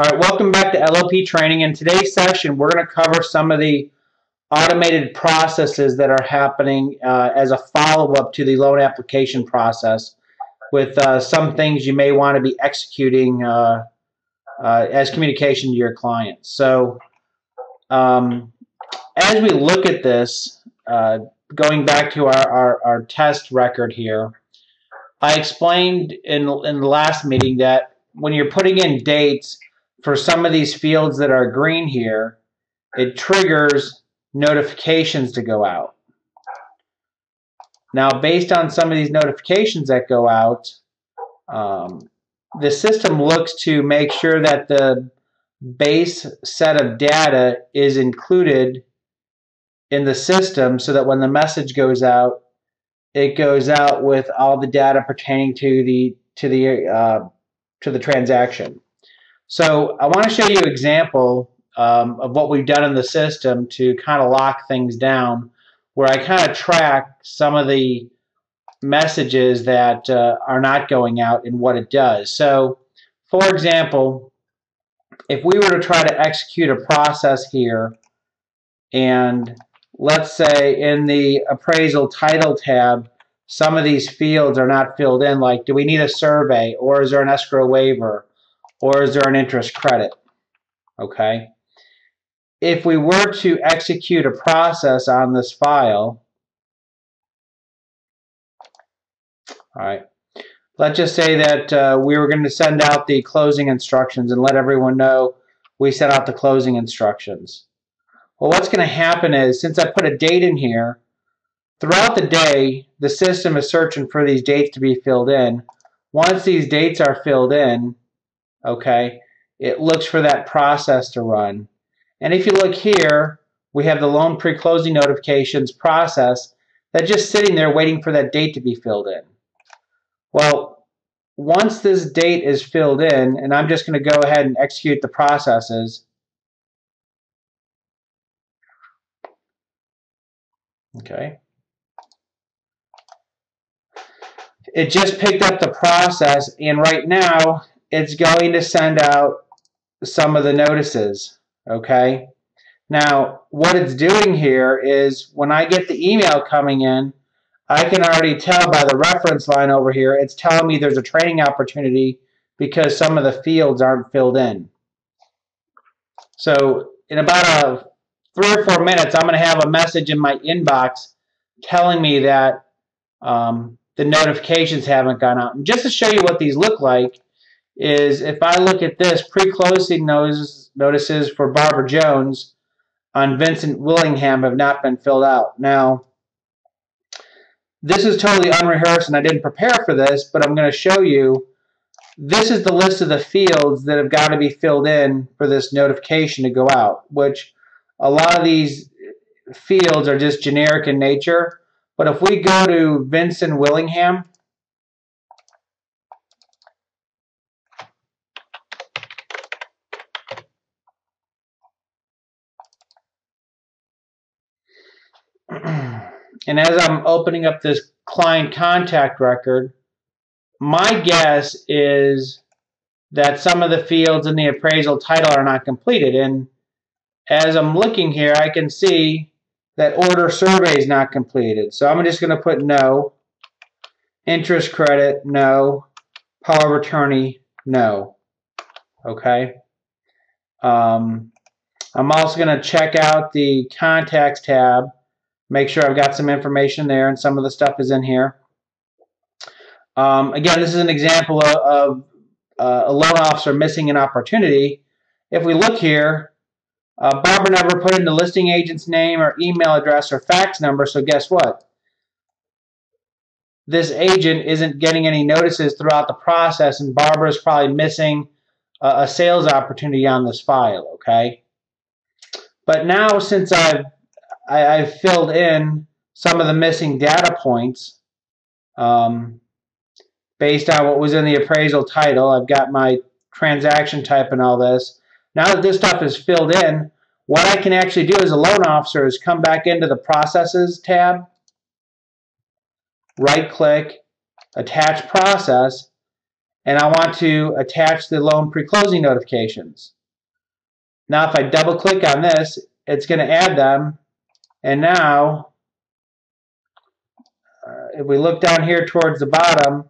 All right, welcome back to LOP training. In today's session, we're going to cover some of the automated processes that are happening as a follow-up to the loan application process with some things you may want to be executing as communication to your clients. So as we look at this, going back to our test record here, I explained in the last meeting that when you're putting in dates for some of these fields that are green here, it triggers notifications to go out. Now, based on some of these notifications that go out, the system looks to make sure that the base set of data is included in the system so that when the message goes out, it goes out with all the data pertaining to the transaction. So I want to show you an example of what we've done in the system to kind of lock things down, where I kind of track some of the messages that are not going out and what it does. So, for example, if we were to try to execute a process here, and let's say in the appraisal title tab, some of these fields are not filled in, like do we need a survey, or is there an escrow waiver, or is there an interest credit? Okay. If we were to execute a process on this file, all right, let's just say that we were going to send out the closing instructions and let everyone know we sent out the closing instructions. Well, what's going to happen is, since I put a date in here, throughout the day, the system is searching for these dates to be filled in. Once these dates are filled in, okay, it looks for that process to run. And if you look here, we have the loan pre-closing notifications process that's just sitting there waiting for that date to be filled in. Well, once this date is filled in, and I'm just going to go ahead and execute the processes. Okay. It just picked up the process, and right now it's going to send out some of the notices. Okay. Now, what it's doing here is when I get the email coming in, I can already tell by the reference line over here, it's telling me there's a training opportunity because some of the fields aren't filled in. So in about 3 or 4 minutes, I'm going to have a message in my inbox telling me that the notifications haven't gone out. And just to show you what these look like is, if I look at this, pre-closing notices for Barbara Jones on Vincent Willingham have not been filled out. Now, this is totally unrehearsed and I didn't prepare for this, but I'm going to show you. This is the list of the fields that have got to be filled in for this notification to go out, which a lot of these fields are just generic in nature. But if we go to Vincent Willingham, and as I'm opening up this client contact record, my guess is that some of the fields in the appraisal title are not completed. And as I'm looking here, I can see that order survey is not completed. So I'm just going to put no. Interest credit, no. Power of attorney, no. Okay. I'm also going to check out the contacts tab, make sure I've got some information there, and some of the stuff is in here. Again, this is an example of a loan officer missing an opportunity. If we look here, Barbara never put in the listing agent's name or email address or fax number, so guess what? This agent isn't getting any notices throughout the process, and Barbara is probably missing a sales opportunity on this file, okay? But now, since I've filled in some of the missing data points based on what was in the appraisal title, I've got my transaction type and all this. Now that this stuff is filled in, what I can actually do as a loan officer is come back into the Processes tab, right-click, Attach Process, and I want to attach the loan pre-closing notifications. Now if I double click on this, it's going to add them, and now if we look down here towards the bottom,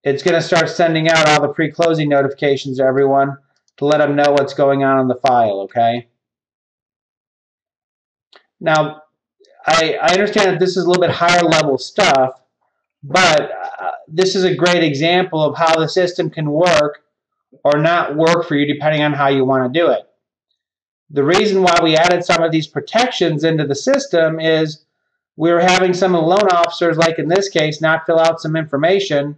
it's going to start sending out all the pre-closing notifications to everyone to let them know what's going on in the file, okay? Now, I understand that this is a little bit higher level stuff, but this is a great example of how the system can work or not work for you depending on how you want to do it. The reason why we added some of these protections into the system is we were having some of the loan officers, like in this case, not fill out some information,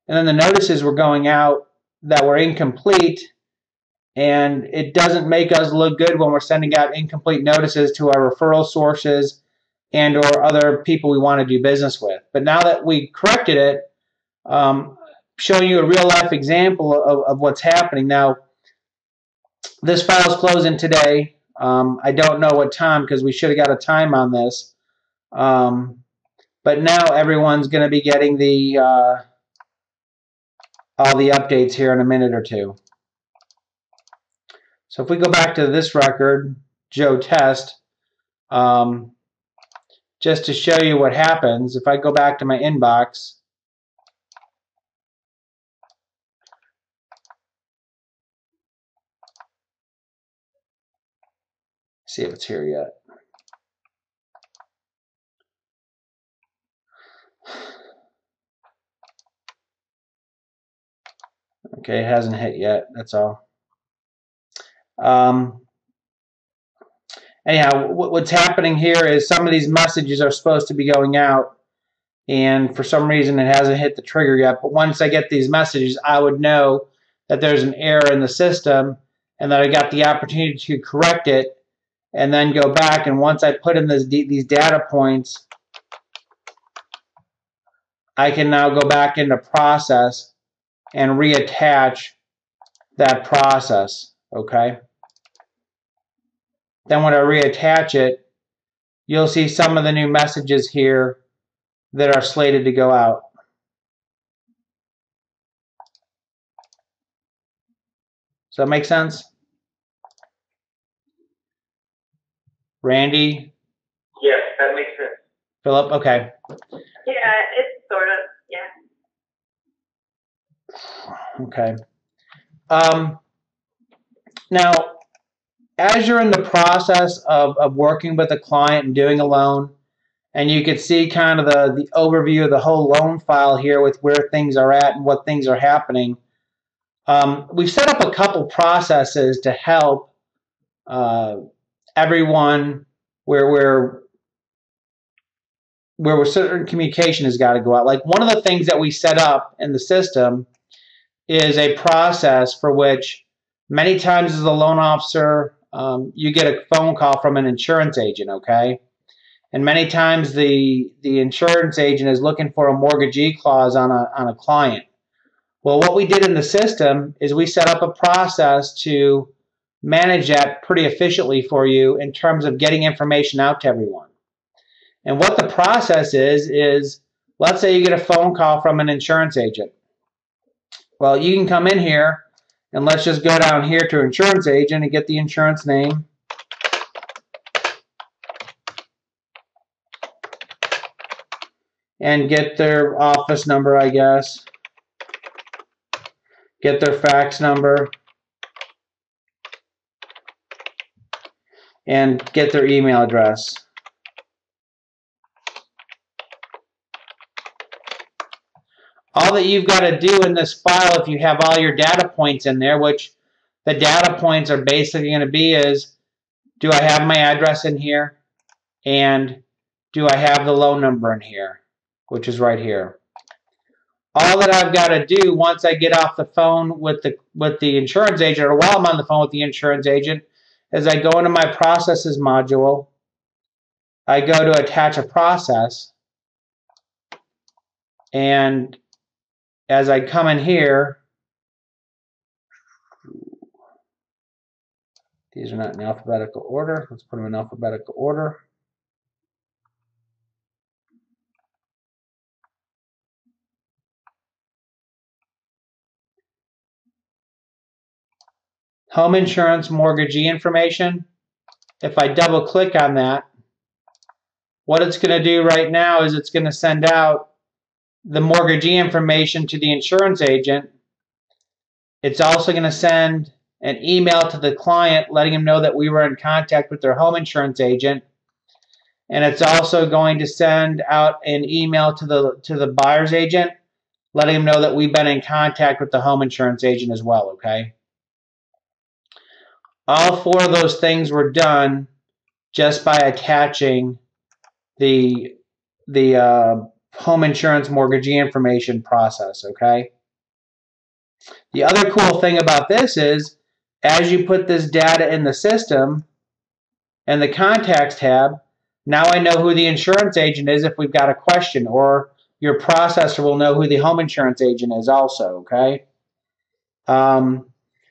and then the notices were going out that were incomplete, and it doesn't make us look good when we're sending out incomplete notices to our referral sources and or other people we want to do business with. But now that we corrected it, showing you a real life example of what's happening. Now, this file is closing today. I don't know what time because we should have got a time on this. But now everyone's going to be getting the all the updates here in a minute or two. So if we go back to this record, Joe Test, just to show you what happens, if I go back to my inbox, see if it's here yet. Okay, it hasn't hit yet, that's all. Anyhow, what's happening here is some of these messages are supposed to be going out, and for some reason it hasn't hit the trigger yet. But once I get these messages, I would know that there's an error in the system and that I got the opportunity to correct it and then go back. And once I put in these data points, I can now go back into process and reattach that process, okay? Then when I reattach it, you'll see some of the new messages here that are slated to go out. Does that make sense? Randy? Yes, that makes sense. Philip? Okay. Yeah, it's sort of, yeah. Okay. Now, as you're in the process of working with a client and doing a loan, and you can see kind of the overview of the whole loan file here with where things are at and what things are happening, we've set up a couple processes to help everyone where certain communication has got to go out. Like one of the things that we set up in the system is a process for which many times as a loan officer, you get a phone call from an insurance agent, okay? And many times the insurance agent is looking for a mortgagee clause on a client. Well, what we did in the system is we set up a process to manage that pretty efficiently for you in terms of getting information out to everyone. And what the process is let's say you get a phone call from an insurance agent. Well, you can come in here and let's just go down here to insurance agent and get the insurance name. And get their office number, I guess. Get their fax number. And get their email address. All that you've got to do in this file, if you have all your data points in there, which the data points are basically going to be is, do I have my address in here? And do I have the loan number in here? Which is right here. All that I've got to do once I get off the phone with the insurance agent, or while I'm on the phone with the insurance agent, is I go into my processes module. I go to attach a process. And as I come in here, these are not in alphabetical order. Let's put them in alphabetical order. home insurance mortgagee information. If I double click on that, what it's going to do right now is it's going to send out the mortgagee information to the insurance agent. It's also going to send an email to the client letting them know that we were in contact with their home insurance agent. And it's also going to send out an email to the buyer's agent letting them know that we've been in contact with the home insurance agent as well, okay? All four of those things were done just by attaching the home insurance mortgagee information process, okay? The other cool thing about this is, as you put this data in the system and the contacts tab, now I know who the insurance agent is if we've got a question, or your processor will know who the home insurance agent is also, okay?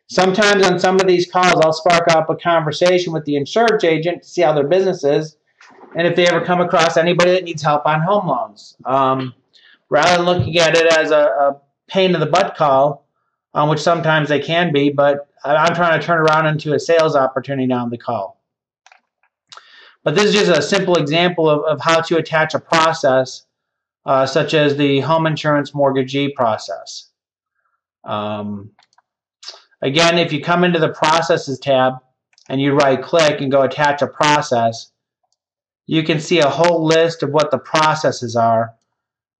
Sometimes on some of these calls, I'll spark up a conversation with the insurance agent to see how their business is, and if they ever come across anybody that needs help on home loans. Rather than looking at it as a pain in the butt call, which sometimes they can be, but I'm trying to turn around into a sales opportunity on the call. But this is just a simple example of how to attach a process such as the home insurance mortgagee process. Again, if you come into the Processes tab and you right-click and go Attach a Process, you can see a whole list of what the processes are.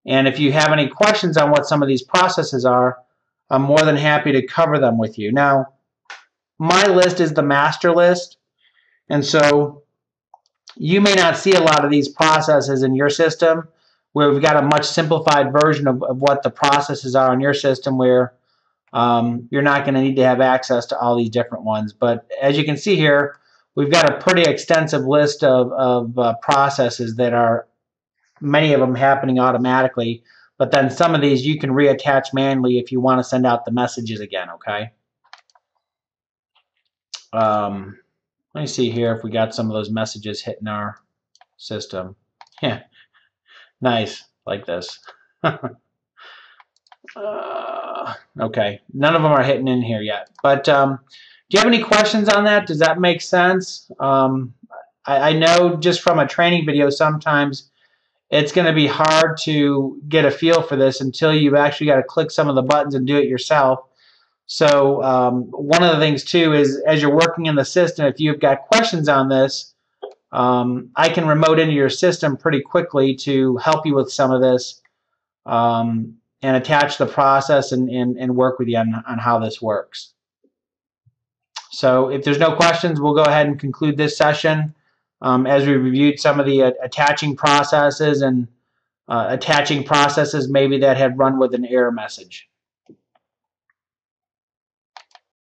And if you have any questions on what some of these processes are, I'm more than happy to cover them with you. Now, my list is the master list, and so you may not see a lot of these processes in your system, where we've got a much simplified version of what the processes are in your system, where you're not going to need to have access to all these different ones. But as you can see here, we've got a pretty extensive list of processes that are, many of them happening automatically, but then some of these you can reattach manually if you want to send out the messages again, okay? Let me see here if we got some of those messages hitting our system. Yeah, nice, like this. Okay, none of them are hitting in here yet. But do you have any questions on that? Does that make sense? I know just from a training video, sometimes it's going to be hard to get a feel for this until you've actually got to click some of the buttons and do it yourself. So one of the things too is, as you're working in the system, if you've got questions on this, I can remote into your system pretty quickly to help you with some of this and attach the process and work with you on how this works. So if there's no questions, we'll go ahead and conclude this session as we reviewed some of the attaching processes and attaching processes maybe that had run with an error message.